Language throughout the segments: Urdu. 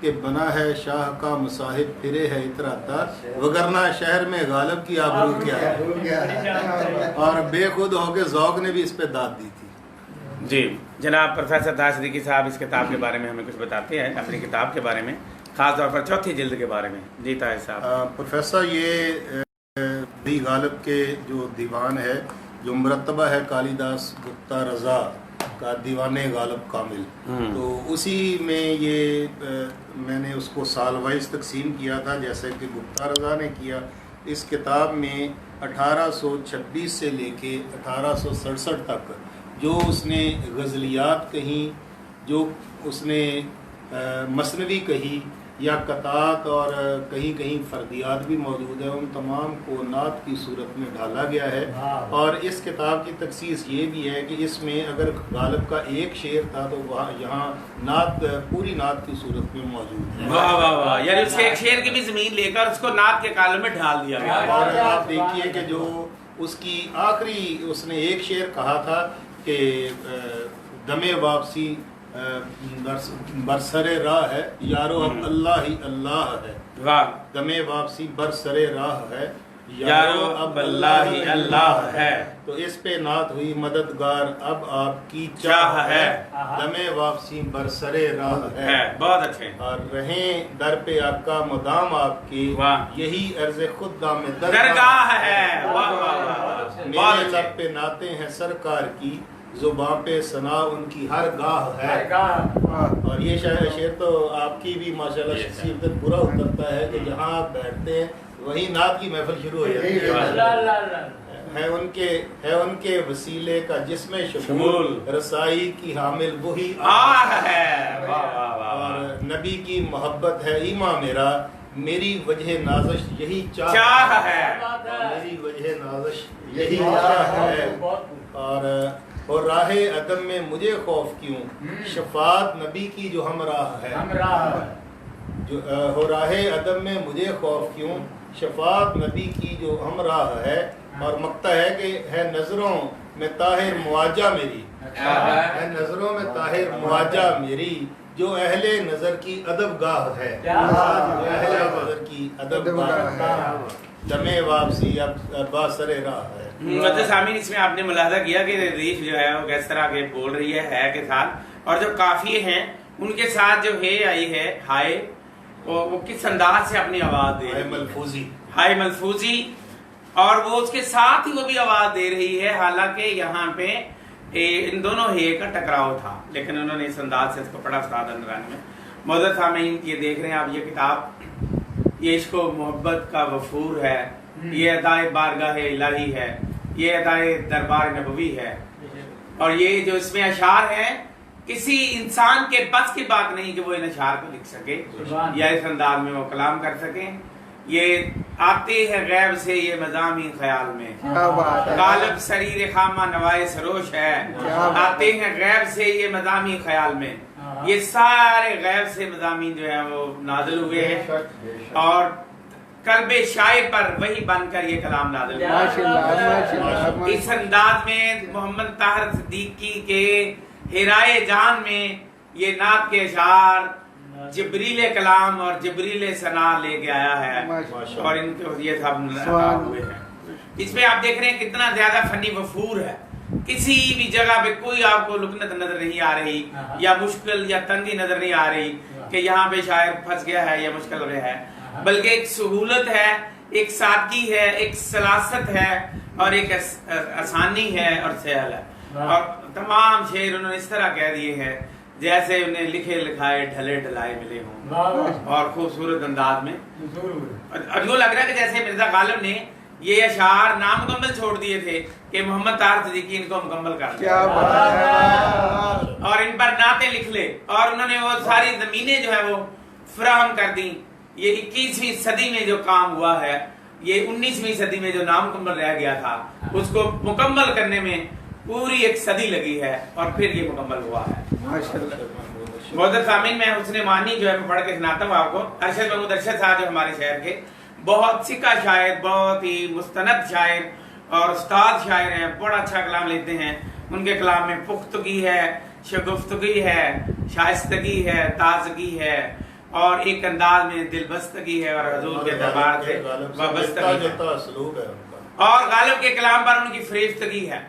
کہ بنا ہے شاہ کا مصاحب پھرے ہے اتراتا وگرنہ شہر میں غالب کی آبرو کیا ہے. اور بے خود ہو کے ذوق نے بھی اس پہ داد دی تھی. جی جناب پروفیسر طاہر صدیقی صاحب اس کتاب کے بارے میں ہمیں کچھ بتاتے ہیں، اپنی کتاب کے بارے میں، خاص طور پر چوتھی جلد کے بارے میں. جی طاہر صاحب. پروفیسر یہ دی غالب کے جو دیوان ہے جو مرتبہ ہے کالی داس گپتا رضا کا دیوان غالب کامل، تو اسی میں یہ میں نے اس کو سال وائز تقسیم کیا تھا جیسے کہ گپتا رضا نے کیا. اس کتاب میں 1826 سے لے کے 1867 تک جو اس نے غزلیات کہیں، جو اس نے مثنوی کہی یا قطعات اور کہیں کہیں فردیات بھی موجود ہیں، ان تمام کو نعت کی صورت میں ڈالا گیا ہے. اور اس کتاب کی تخصیص یہ بھی ہے کہ اس میں اگر غالب کا ایک شعر تھا تو وہاں یہاں نعت پوری نعت کی صورت میں موجود ہے. واہ واہ واہ، یعنی اس کے ایک شعر کی بھی زمین لے کر اس کو نعت کے کالم میں ڈال دیا گیا. اور آپ دیکھیے کہ جو اس کی آخری اس نے ایک شعر کہا تھا کہ دم واپسی برسر راہ ہے یارو اب اللہ ہی اللہ ہے. واہ. دم واپسی برسر راہ ہے یارو اب اللہ ہی اللہ ہے. تو اس پہ نعت ہوئی مددگار اب آپ کی چاہ ہے. دم واپسی برسر راہ ہے. بہت اچھے. اور رہیں در پہ آپ کا مدام آپ کی یہی عرض خود دام درگاہ ہے. واہ واہ واہ. میرے لب پہ نعتیں ہیں سرکار کی زباں پہ ثنا ان کی ہر گاہ ہے. اور یہ شعر تو آپ کی بھی ماشاءاللہ شخصیت پر پورا اترتا ہے کہ جہاں آپ بیٹھتے ہیں وہی نعت کی محفل شروع ہو جاتی ہے ان کے وسیلے کا جس میں شمول رسائی کی حامل وہی ہے. اور نبی کی محبت ہے ایمان میرا میری وجہ نازش یہی چاہ ہے. میری وجہ نازش یہی چاہ ہے. اور راہ عدم میں مجھے خوف کیوں شفاعت نبی کی جو ہمراہ ہے. جو ہو راہ عدم میں مجھے خوف کیوں شفاعت نبی کی جو ہمراہ ہے. اور مقطع ہے کہ ہے نظروں میں طاہر مواجہ میری، ہے نظروں میں طاہر مواجہ میری جو اہل نظر کی ادب گاہ ہے. اہل نظر کی ادب گاہ ہے. دم واپسی اب باسر راہ ہے. مطلب سامعین اس میں آپ نے ملاحظہ کیا کہ ریف جو ہے وہ کس طرح کے بول رہی ہے کے ساتھ، اور جو قافیے ہیں ان کے ساتھ جو ہے آئی ہے ہائے وہ کس انداز سے اپنی آواز دے رہی ہے. ہائے ملفوظی. اور وہ اس کے ساتھ ہی وہ بھی آواز دے رہی ہے، حالانکہ یہاں پہ ان دونوں ہے کا ٹکراؤ تھا، لیکن انہوں نے اس انداز سے اس کو پڑھا استاد اندرانی میں. معزز سامعین یہ دیکھ رہے ہیں آپ، یہ کتاب یہ عشق و محبت کا وفور ہے، یہ ادائے بارگاہ الہی ہے، یہ ادائے دربار نبوی ہے. اور یہ جو اس میں اشعار ہیں کسی انسان کے بس کی بات نہیں کہ وہ ان اشعار کو لکھ سکے یا اس انداز میں وہ کلام کر سکیں. یہ آتے ہیں غیب سے یہ مضامین خیال میں، غالب سریر خامہ نوائے سروش ہے. آتے ہیں غیب سے یہ مضامین خیال میں، یہ سارے غیب سے مضامین جو ہے وہ نازل ہوئے ہیں اور قلب شاعر پر وہی بن کر یہ کلام نازل ہوا. اس انداز میں محمد طاہر صدیقی کے ہرائے جان میں یہ نعت کے اشعار جبریل کلام اور جبریل ثنا لے کے آیا ہے اور ان کے یہ سب ہوئے ہیں. اس میں آپ دیکھ رہے ہیں کتنا زیادہ فنی وفور ہے. کسی بھی جگہ پہ کوئی آپ کو لکنت نظر نہیں آ رہی یا مشکل یا تنگی نظر نہیں آ رہی کہ یہاں پہ شاعر پھنس گیا ہے یا مشکل ہو رہا ہے، بلکہ ایک سہولت ہے، ایک سادگی ہے، ایک سلاست ہے اور ایک آسانی ہے اور سہل ہے. اور تمام شعر انہوں نے اس طرح کہہ دیے ہیں جیسے انہیں لکھے لکھائے ڈھلے ڈھلائے ملے ہوں اور خوبصورت انداز میں. اور یوں لگ رہا ہے کہ جیسے مرزا غالب نے یہ اشعار نامکمل چھوڑ دیے تھے کہ محمد طاہر صدیقی ان کو مکمل کر دیا اور ان پر نعتیں لکھ لے، اور انہوں نے وہ ساری زمینیں جو ہے وہ فراہم کر دی. یہ 21ویں صدی میں جو کام ہوا ہے، یہ 19ویں صدی میں جو نامکمل رہ گیا تھا اس کو مکمل کرنے میں پوری ایک صدی لگی ہے اور پھر یہ مکمل ہوا ہے. معزز سامعین میں حسن معنی جو ہے میں پڑھ کے سناتا ہوں آپ کو. ارشد محمود ارشد صاحب جو ہمارے شہر کے بہت سکہ شاعر، بہت ہی مستند شاعر اور استاد شاعر ہیں، بڑا اچھا کلام لیتے ہیں. ان کے کلام میں پختگی ہے، شگفتگی ہے، شائستگی ہے، تازگی ہے اور ایک انداز میں دل بستگی ہے اور حضور کے دربار سے وابستگی ہے اور غالب کے کلام پر ان کی فریفتگی ہے.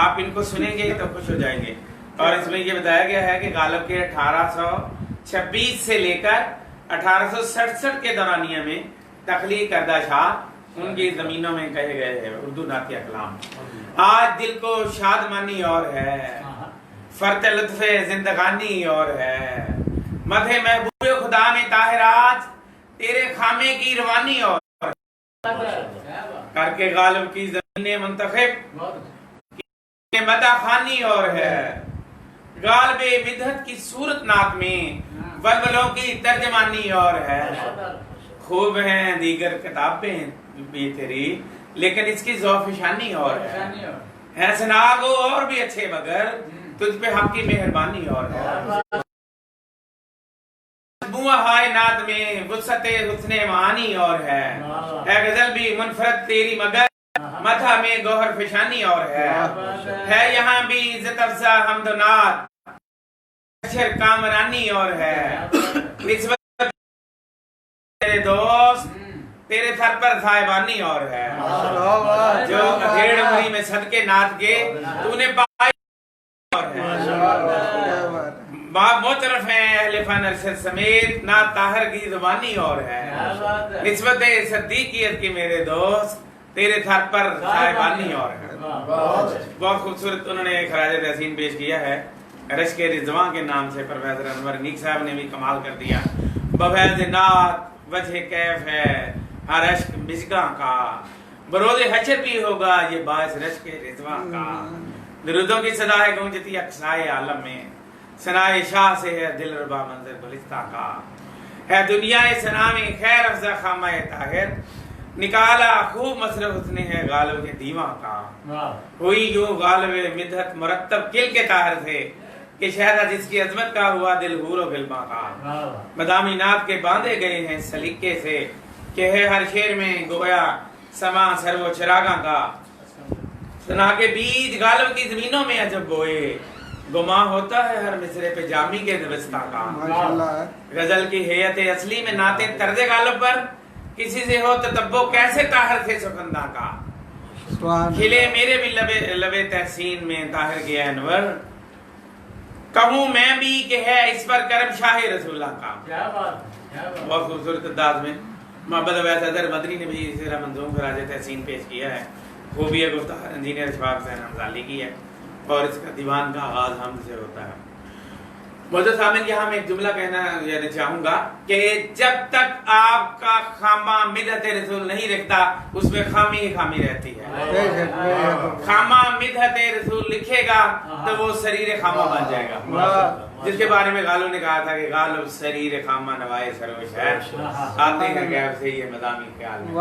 آپ ان کو سنیں گے تو خوش ہو جائیں گے. اور اس میں یہ بتایا گیا ہے کہ غالب کے 1826 سے لے کر 1867 کے دورانیہ میں تخلیق کردہ اشعار ان کی زمینوں میں کہے گئے ہیں. اردو نعتیہ کلام آج دل کو شادمانی اور ہے، فرت لطف زندگانی اور ہے، مدح محبوب خدا میں طاہرات تیرے خامے کی روانی اور کر کے غالب کی زمین منتخب مدح خانی اور ہے، غالب مدحت کی صورت نات میں ولولوں کی ترجمانی اور ہے. خوب ہیں دیگر کتابیں بھی تیری لیکن اس کی ذوق شانی اور ہے سناگو اور بھی اچھے مگر تجھ پہ حق کی مہربانی اور ہے. ہائے ناد میں وسعت حسن معانی اور ہے غزل بھی منفرد تیری مگر مدح میں گوہر فشانی اور ہے یہاں بھی عزت افزا حمد و نعت اشر کامرانی اور ہے. نسبت تیرے دوست تیرے سر پر صاحبانی اور ہے، جو ڈیڑھ عمری میں صدقے نعت کے تو نے پائی اور ہے. معترف ہیں اہل فن ارشد سمیت نعت طاہر کی زبانی اور ہے. نسبت صدیقیت کی میرے دوست تیرے سر پر صاحبانی اور ہے. بہت خوبصورت انہوں نے خراج تحسین پیش کیا ہے. رشک رضواں کے نام سے پروفیسر انور نیک صاحب نے بھی کمال کر دیا. بفیض نعت وجہ کیف ہے ہر اشک مشکاں کا، بروز حشر بھی ہوگا یہ باعث رشک رضواں کا. درودوں کی صدا ہے گونجتی اقصائے عالم میں، ثنائے شاہ سے ہے دل ربا منظر گلستہ کا. ہے دنیا ثنا میں خیر افزا خامہ طاہر، نکالا خوب مصرف اس نے ہے غالب کے دیواں کا. ہوئی یوں غالب مدحت مرتب کل کے طاہر سے کہ شہرہ جس کی عظمت کا ہوا دل حور و غلباں کا. مدامی نعت کے باندھے گئے ہیں سلیقے سے کہ ہے ہر شعر میں گویا سما سر و چراغاں کا. سنا کے بیج غالب کی زمینوں میں عجب بوئے، گماں ہوتا ہے ہر مصرے پہ جامی کے دبستہ کا. غزل کی حیت اصلی میں نعتیں طرز غالب پر کسی سے ہو تتبع کیسے طاہر تھے سکندہ کا. کھلے میرے بھی لبے تحسین میں طاہر کے انور، کہوں میں بھی کہ ہے اس پر کرم شاہ رسولہ کا. بہت خوبصورت انداز میں محمد عبید حیدر مدنی نے بھی زیرہ منظوم خراج تحسین پیش کیا ہے. خوبی گفتار انجینئر اشفاق حسین حمزالی کی ہے اور اس کا دیوان کا آغاز حمد سے ہوتا ہے. موجود سامن یہاں میں ایک جملہ کہنا چاہوں گا کہ جب تک آپ کا خامہ مدحت رسول نہیں رکھتا اس میں خامی ہی خامی رہتی ہے. خامہ مدحت رسول لکھے گا تو وہ سریر خامہ بن جائے گا، جس کے بارے میں غالب نے کہا تھا کہ غالب سریر خامہ نوائے سروش ہے. آتے ہیں غیب سے یہ مدامی خیال میں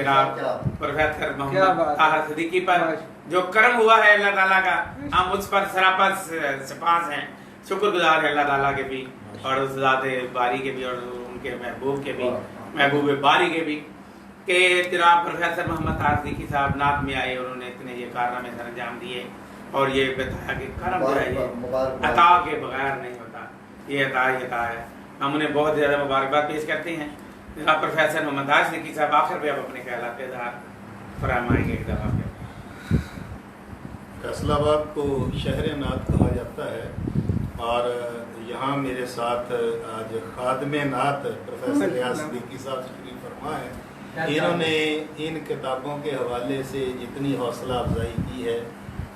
جناب پروفیسر محمد طاہر صدیقی پر جو کرم ہوا ہے اللہ تعالیٰ کا، ہم اس پر سراپا سپاس ہیں، شکر گزار ہے اللہ تعالیٰ کے بھی اور اس ذات باری کے بھی اور ان کے محبوب کے بھی، محبوب باری کے بھی، کہ جناب پروفیسر محمد طاہر صدیقی صاحب نعت میں آئے اور انہوں نے اتنے یہ کارنامے سر انجام دیے اور یہ بتایا کہ کرم جو ہے یہ عطا کے بغیر نہیں ہوتا، یہ عطا ہی عطا ہے. ہم انہیں بہت زیادہ مبارکباد پیش کرتے ہیں. جناب پروفیسر محمد طاہر صدیقی صاحب آخر پہ اب اپنے خیالات کا اظہار فرمائیں گے. ایک دفعہ فیصل آباد کو شہر نعت کہا جاتا ہے اور یہاں میرے ساتھ آج خادم نعت پروفیسر ریاض صدیقی صاحب تشریف فرما ہے. انہوں نے ان کتابوں کے حوالے سے جتنی حوصلہ افزائی کی ہے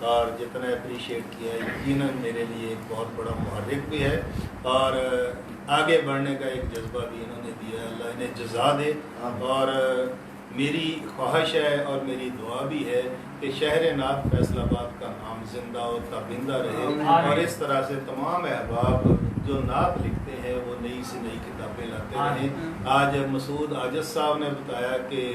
اور جتنا اپریشیٹ کیا ہے یقیناً میرے لیے ایک بہت بڑا محرک بھی ہے اور آگے بڑھنے کا ایک جذبہ بھی انہوں نے دیا. اللہ انہیں جزا دے. اور میری خواہش ہے اور میری دعا بھی ہے کہ شہر نعت فیصل آباد کا نام زندہ و تابندہ رہے اور اس طرح سے تمام احباب جو نعت لکھتے ہیں وہ نئی سے نئی کتابیں لاتے رہیں. آج مسعود عاجز صاحب نے بتایا کہ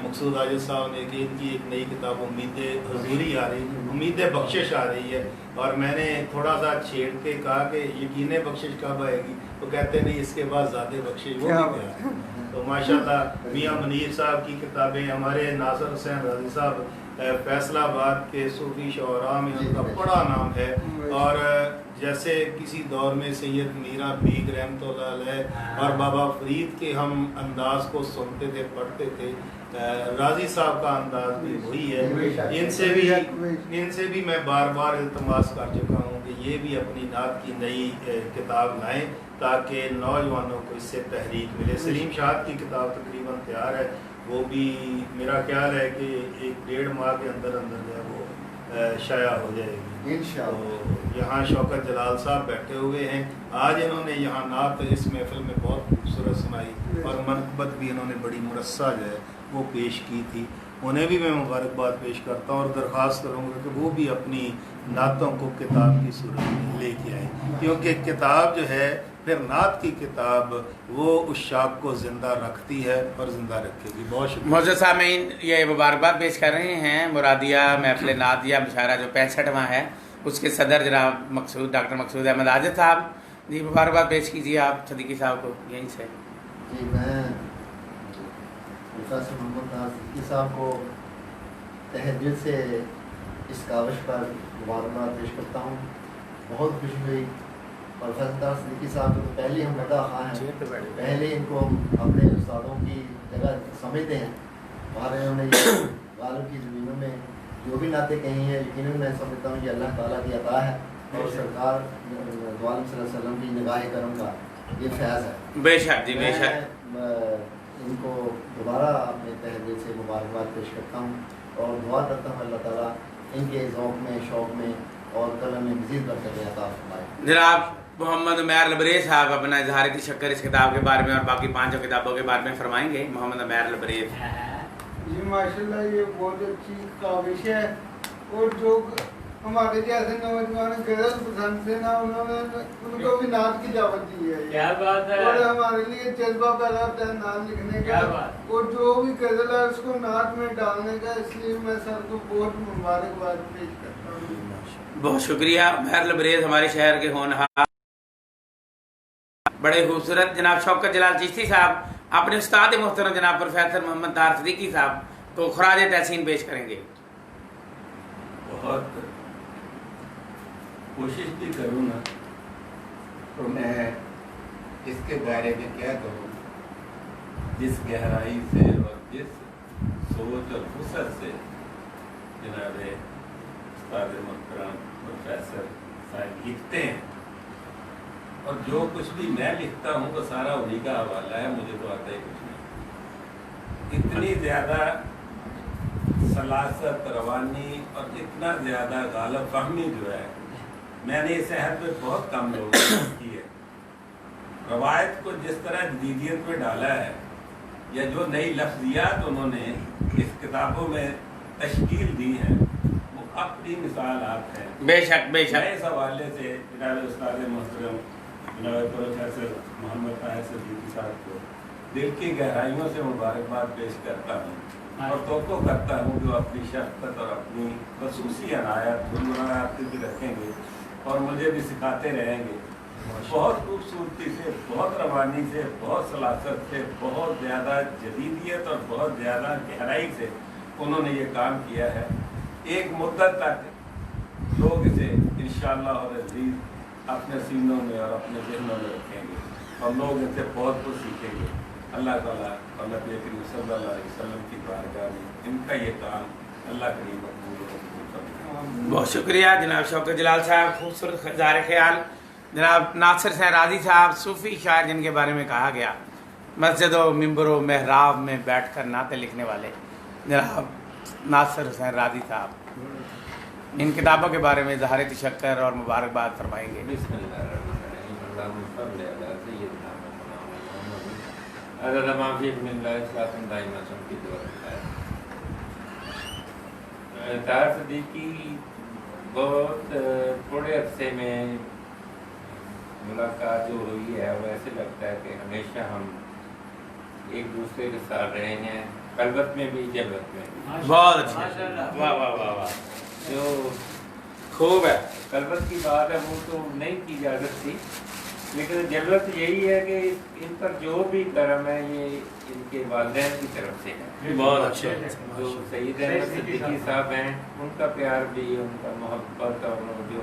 مقصود عاجز صاحب نے کہ ان کی ایک نئی کتاب امید حضوری آ رہی، امید بخشش آ رہی ہے اور میں نے تھوڑا سا چھیڑ کے کہا کہ یقین بخشش کب آئے گی، تو کہتے نہیں اس کے بعد زیادہ بخشش وہ بھی گیا. تو ماشاءاللہ میاں منیر صاحب کی کتابیں، ہمارے ناصر حسین رضی صاحب فیصل آباد کے صوفی شعراء میں ان کا بڑا نام ہے اور جیسے کسی دور میں سید میرا بیگ رحمۃ اللہ علیہ اور بابا فرید کے ہم انداز کو سنتے تھے پڑھتے تھے، راضی صاحب کا انداز بھی وہی ہے۔ ان سے بھی میں بار بار التماس کر چکا ہوں کہ یہ بھی اپنی نعت کی نئی کتاب لائیں تاکہ نوجوانوں کو اس سے تحریک ملے۔ سلیم شاد کی کتاب تقریباً تیار ہے، وہ بھی میرا خیال ہے کہ 1-1.5 ماہ کے اندر اندر جو ہے وہ شائع ہو جائے گی انشاءاللہ۔ یہاں شوکت جلال صاحب بیٹھے ہوئے ہیں، آج انہوں نے یہاں نعت اس محفل میں بہت خوبصورت سنائی اور منقبت بھی انہوں نے بڑی مرصع جو ہے وہ پیش کی تھی، انہیں بھی میں مبارکباد پیش کرتا ہوں اور درخواست کروں گا کہ وہ بھی اپنی نعتوں کو کتاب کی صورت میں لے کے آئیں، کیونکہ کتاب جو ہے پھر نعت کی کتاب وہ اس شاخ کو زندہ رکھتی ہے اور زندہ رکھے گی۔ بہت شکریہ۔ معزز سامعین، یہ مبارکباد پیش کر رہے ہیں مرادیہ محفل نعتیہ مشاعرہ جو 65واں ہے، اس کے صدر جناب ڈاکٹر مقصود احمد عاجز صاحب، جی مبارکباد پیش کیجیے آپ صدیقی صاحب کو یہیں سے۔ جی میں پروفیسر محمد طاہر صدیقی صاحب کو تہہ دل سے اس کاوش پر مبارکباد پیش کرتا ہوں۔ بہت خوشی ہوئی، پروفیسر طاہر صدیقی صاحب تو پہلے ہم لگا خواہ ہیں، پہلے ان کو ہم اپنے استادوں کی جگہ سمجھتے ہیں، ہمارے انہوں نے غالب کی زمینوں میں جو بھی نعتیں کہی ہیں یقیناً میں سمجھتا ہوں کہ اللہ تعالیٰ کی عطا ہے اور سرکار دو عالم صلی اللہ علیہ وسلم کی نگاہ کرم کا یہ فیض ہے۔ بے شک جی، بے شک۔ ان کو دوبارہ اپنے تہہ دل سے مبارکباد پیش کرتا ہوں اور دعا کرتا ہوں اللہ تعالیٰ ان کے ذوق میں، شوق میں اور قلم میں مزید برکتیں عطا فرمائے۔ جناب محمد عمیر لبریز صاحب اپنا اظہار تشکر اس کتاب کے بارے میں اور باقی 5 کتابوں کے بارے میں فرمائیں گے۔ محمد عمیر لبریز۔ جی ماشاءاللہ، یہ بہت اچھی کاوش ہے اور جو ہمارے جیسے نوجوان غزل پسند تھے نا، انہوں نے ان کو بھی نعت کی دعوت دی ہے۔ کیا بات ہے! اور ہمارے لیے جذبہ پیدا ہوتا ہے نعت لکھنے کا اور جو بھی غزل ہے اس کو نعت میں ڈالنے کا، اس لیے میں سر کو بہت مبارکباد پیش کرتا ہوں۔ بہت شکریہ عمیر لبریز، ہمارے شہر کے ہونہار بڑے خوبصورت۔ جناب شوکت جلال چشتی صاحب اپنے استاد محترم جناب پروفیسر محمد طاہر صدیقی صاحب کو خراج تحسین پیش کریں گے۔ بہت کوشش بھی کروں نا تو میں اس کے بارے میں کیا کہوں، جس گہرائی سے اور جس سوچ اور وسعت سے جناب استاد محترم پروفیسر صاحب لکھتے ہیں، اور جو کچھ بھی میں لکھتا ہوں وہ سارا انہی کا حوالہ ہے، مجھے تو آتا ہی کچھ نہیں۔ اتنی زیادہ سلاست، روانی اور اتنا زیادہ غالب فہمی جو ہے میں نے اس عہد پہ بہت کم لوگوں نے کی ہے۔ روایت کو جس طرح جدیدیت میں ڈالا ہے یا جو نئی لفظیات انہوں نے اس کتابوں میں تشکیل دی ہیں وہ اپنی مثالات ہیں۔ بے شک بے شک۔ میں اس حوالے سے جناب استاد محترم جناب پروفیسر محمد طاہر صدیقی صاحب کو دل کی گہرائیوں سے مبارکباد پیش کرتا ہوں اور توقع کرتا ہوں کہ وہ اپنی شفقت اور اپنی خصوصی عنایت گنگنایات بھی رکھیں گے اور مجھے بھی سکھاتے رہیں گے۔ بہت خوبصورتی سے، بہت روانی سے، بہت سلاست سے، بہت زیادہ جدیدیت اور بہت زیادہ گہرائی سے انہوں نے یہ کام کیا ہے۔ ایک مدت تک لوگ اسے انشاءاللہ اور عزیز اپنے سینوں میں اور اپنے ذہنوں میں رکھیں گے اور لوگ ان سے بہت کچھ سیکھیں گے۔ اللہ تعالیٰ اور نبی کریم صلی اللہ علیہ وسلم کی بارگاہ میں ان کا یہ کام اللہ کریم مقبول ہو۔ بہت شکریہ جناب شوکت جلال صاحب، خوبصورت اظہار خیال۔ جناب ناصر حسین راضی صاحب صوفی شاعر جن کے بارے میں کہا گیا، مسجد و ممبر و محراب میں بیٹھ کر نعتیں لکھنے والے جناب ناصر حسین راضی صاحب، ان کتابوں کے بارے میں اظہار تشکر اور مبارکباد فرمائیں گے۔ بسم اللہ الرحمن الرحیم، اللہم صلی علی سیدنا محمد عدد ما فی علم اللہ اصلاۃ دائمۃ فی دور اللہ۔ طاہر صدیقی بہت تھوڑے عرصے میں ملاقات جو ہوئی ہے وہ ایسے لگتا ہے کہ ہمیشہ ہم ایک دوسرے کے ساتھ رہے ہیں، قلبت میں بھی جلوت میں بھی۔ بہت اچھا، واہ واہ واہ واہ، جو خوب ہے۔ قلبت کی بات ہے وہ تو نہیں کی جا سکتی، لیکن جلوت یہی ہے کہ ان پر جو بھی کرم ہے یہ ان کے والدین کی طرف سے ہے۔ بہت اچھے، جو سید احمد صدیقی صاحب ہیں ان کا پیار بھی، ان کا محبت اور جو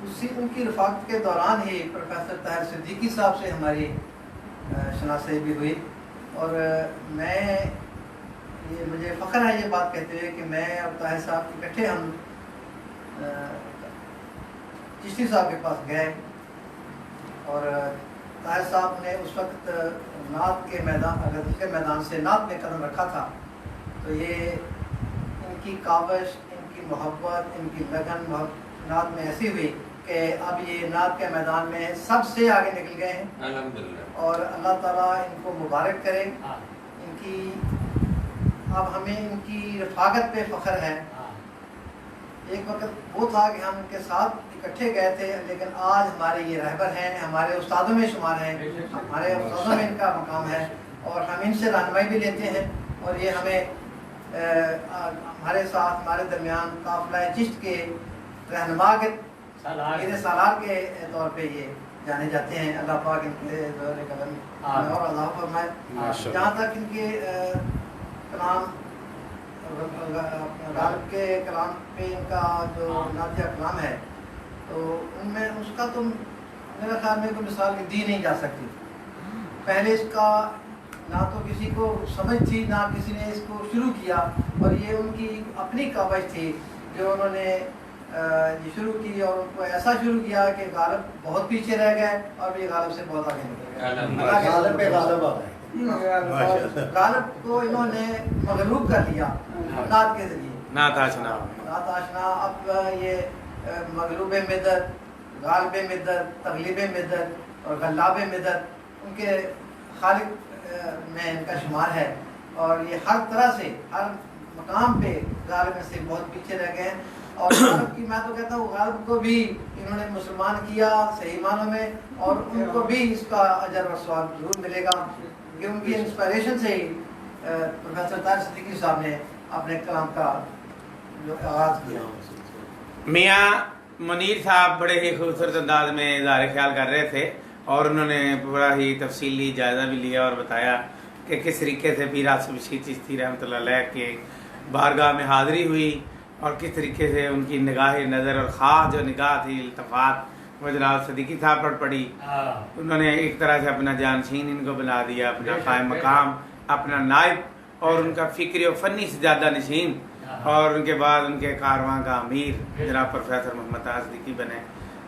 ان کی رفاقت کے دوران ہی پروفیسر طاہر صدیقی صاحب سے ہماری شناسی بھی ہوئی، اور مجھے فخر ہے یہ بات کہتے ہوئے کہ میں اور طاہر صاحب اکٹھے ہم چشتی صاحب کے پاس گئے، اور طاہر صاحب نے اس وقت نعت کے میدان سے نعت میں قدم رکھا تھا، تو یہ ان کی کاوش، ان کی محبت، ان کی لگن نعت میں ایسی ہوئی کہ اب یہ نعت کے میدان میں سب سے آگے نکل گئے ہیں الحمدللہ، اور اللہ تعالیٰ ان کو مبارک کرے۔ ان کی اب ہمیں ان کی رفاقت پہ فخر ہے۔ ایک وقت وہ تھا کہ ہم ان کے ساتھ اکٹھے گئے تھے، لیکن آج ہمارے یہ رہبر ہیں، ہمارے استادوں میں شمار ہیں، ہمارے استادوں میں ان کا مقام ہے، اور ہم ان سے رہنمائی بھی لیتے ہیں، اور یہ ہمیں ہمارے ساتھ ہمارے درمیان قافلہ چشت کے رہنما کے سالار کے طور پہ یہ جانے جاتے ہیں۔ اللہ پاک ان کے دور قدم اور عطا فرمائے۔ جہاں تک ان کے کلام غالب کے کلام پہ ان کا جو نعتیہ کلام ہے، تو ان میں اس کا تو میرے خیال میں کوئی مثال دی نہیں جا سکتی۔ پہلے اس کا نہ تو کسی کو سمجھ تھی، نہ کسی نے اس کو شروع کیا، اور یہ ان کی اپنی کاوش تھی جو انہوں نے یہ شروع کی، اور ان کو ایسا شروع کیا کہ غالب بہت پیچھے رہ گئے اور یہ غالب سے بہت آگے نکل گئے۔ غالب پہ غالب آ گئے، غالب کو انہوں نے مغلوب کر لیا نعت کے ذریعے، نعت آشنا۔ نعت آشنا اب یہ مغلوب مدت، غالب مدت، تغلیب مدت اور غلاب مدت ان کے خالق میں ان کا شمار ہے، اور یہ ہر طرح سے ہر مقام پہ غالب میں سے بہت پیچھے رہ گئے ہیں۔ اور غالب کی میں تو کہتا ہوں غالب کو بھی انہوں نے مسلمان کیا صحیح معنوں میں، اور ان کو بھی اس کا اجر و ثواب ضرور ملے گا، کہ ان کی انسپائریشن سے ہی پروفیسر طاہر صدیقی صاحب نے اپنے کلام کا جو آغاز کیا۔ میاں منیر صاحب بڑے ہی خوبصورت انداز میں اظہار خیال کر رہے تھے، اور انہوں نے بڑا ہی تفصیلی جائزہ بھی لیا اور بتایا کہ کس طریقے سے پیر آصف بشیر چشتی رحمۃ اللہ علیہ کے بارگاہ میں حاضری ہوئی، اور کس طریقے سے ان کی نگاہ نظر اور خاص جو نگاہ تھی التفات وہ جناب صدیقی صاحب پر پڑی۔ انہوں نے ایک طرح سے اپنا جانشین ان کو بنا دیا، اپنا قائم مقام، اپنا نائب، اور ان کا فکری و فنی سجادہ نشین، اور ان کے بعد ان کے کارواں کا امیر جناب پروفیسر محمد طاہر صدیقی بنے،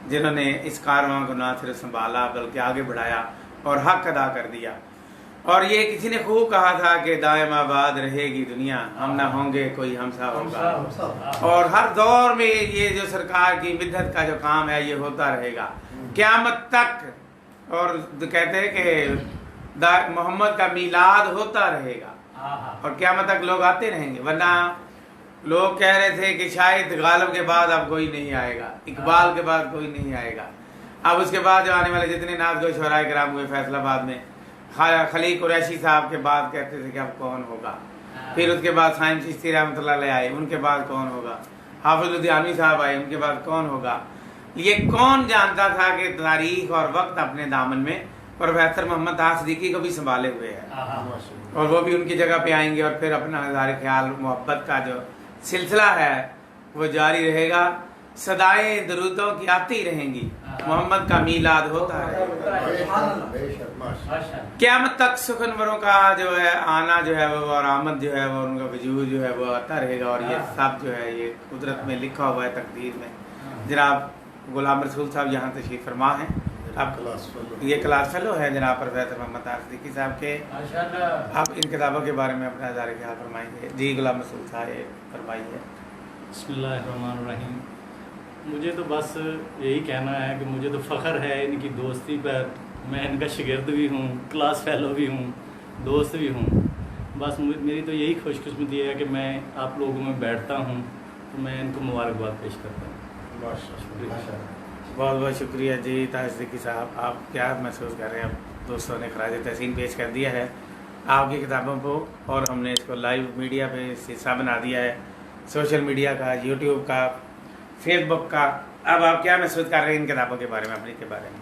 جنہوں نے اس کارواں کو نہ صرف سنبھالا بلکہ آگے بڑھایا اور حق ادا کر دیا۔ اور یہ کسی نے خوب کہا تھا کہ دائم آباد رہے گی دنیا، ہم نہ ہوں گے کوئی ہم سا ہوگا، اور ہر دور میں یہ جو سرکار کی مدت کا جو کام ہے یہ ہوتا رہے گا قیامت تک، اور کہتے ہیں کہ محمد کا میلاد ہوتا رہے گا اور قیامت تک لوگ آتے رہیں گے۔ ورنہ لوگ کہہ رہے تھے کہ شاید غالب کے بعد اب کوئی نہیں آئے گا، اقبال کے بعد کوئی نہیں آئے گا، اب اس کے بعد جو آنے والے جتنے نعت گو شعراء کرام ہوئے فیصل آباد میں، خلیل قریشی صاحب کے بعد کہتے تھے کہ اب کون ہوگا، پھر اس کے بعد سائم چشتی رحمۃ اللہ علیہ آئے، ان کے بعد کون ہوگا، حافظ الدیانی صاحب آئے، ان کے بعد کون ہوگا۔ یہ کون جانتا تھا کہ تاریخ اور وقت اپنے دامن میں پروفیسر محمد طاہر صدیقی کو بھی سنبھالے ہوئے ہے، اور وہ بھی ان کی جگہ پہ آئیں گے، اور پھر اپنا اظہار خیال محبت کا جو سلسلہ ہے وہ جاری رہے گا، صدائیں درودوں کی آتی رہیں گی، محمد کا میلاد ہوتا ہے، قیامت تک سخنوروں کا جو ہے آنا جو ہے وہ، اور آمد جو ہے وہ، ان کا وجود جو ہے وہ آتا رہے گا، اور یہ سب جو ہے یہ قدرت میں لکھا ہوا ہے، تقدیر میں۔ جناب غلام رسول صاحب یہاں تشریف فرما ہیں، اب یہ کلاس فیلو ہے جناب پروفیسر محمد طاہر صدیقی صاحب کے، آپ ان کتابوں کے بارے میں اپنا اظہار خیال فرمائیں گے۔ جی غلام رسول صاحب فرمائیے۔ بسم اللہ الرحمن الرحیم۔ مجھے تو بس یہی کہنا ہے کہ مجھے تو فخر ہے ان کی دوستی پر، میں ان کا شاگرد بھی ہوں، کلاس فیلو بھی ہوں، دوست بھی ہوں۔ بس میری تو یہی خوش قسمتی ہے کہ میں آپ لوگوں میں بیٹھتا ہوں، تو میں ان کو مبارکباد پیش کرتا ہوں۔ بہت بہت شکریہ جی طاہر صدیقی صاحب، آپ کیا محسوس کر رہے ہیں؟ اب دوستوں نے خراج تحسین پیش کر دیا ہے آپ کی کتابوں کو، اور ہم نے اس کو لائیو میڈیا پہ حصہ بنا دیا ہے، سوشل میڈیا کا، یوٹیوب کا، فیس بک کا۔ اب آپ کیا محسوس کر رہے ہیں ان کتابوں کے بارے میں، اپنی کے بارے میں؟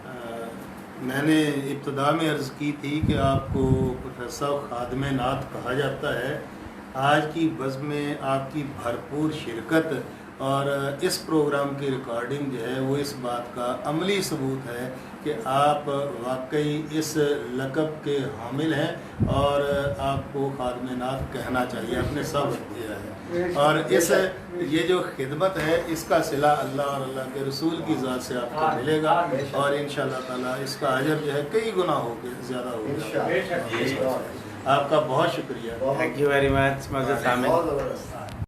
میں نے ابتدا میں عرض کی تھی کہ آپ کو پروفیسر خادم نعت کہا جاتا ہے۔ آج کی بزم میں آپ کی بھرپور شرکت اور اس پروگرام کی ریکارڈنگ جو ہے وہ اس بات کا عملی ثبوت ہے کہ آپ واقعی اس لقب کے حامل ہیں اور آپ کو خادم نعت کہنا چاہیے، آپ نے ثابت کیا ہے۔ اور اس یہ جو خدمت ہے اس کا صلہ اللہ اور اللہ کے رسول کی ذات سے آپ کو ملے گا، اور انشاءاللہ تعالیٰ اس کا اجر جو ہے کئی گنا ہو کے زیادہ ہوگا۔ آپ کا بہت شکریہ، تھینک یو ویری مچ معزز سامعین۔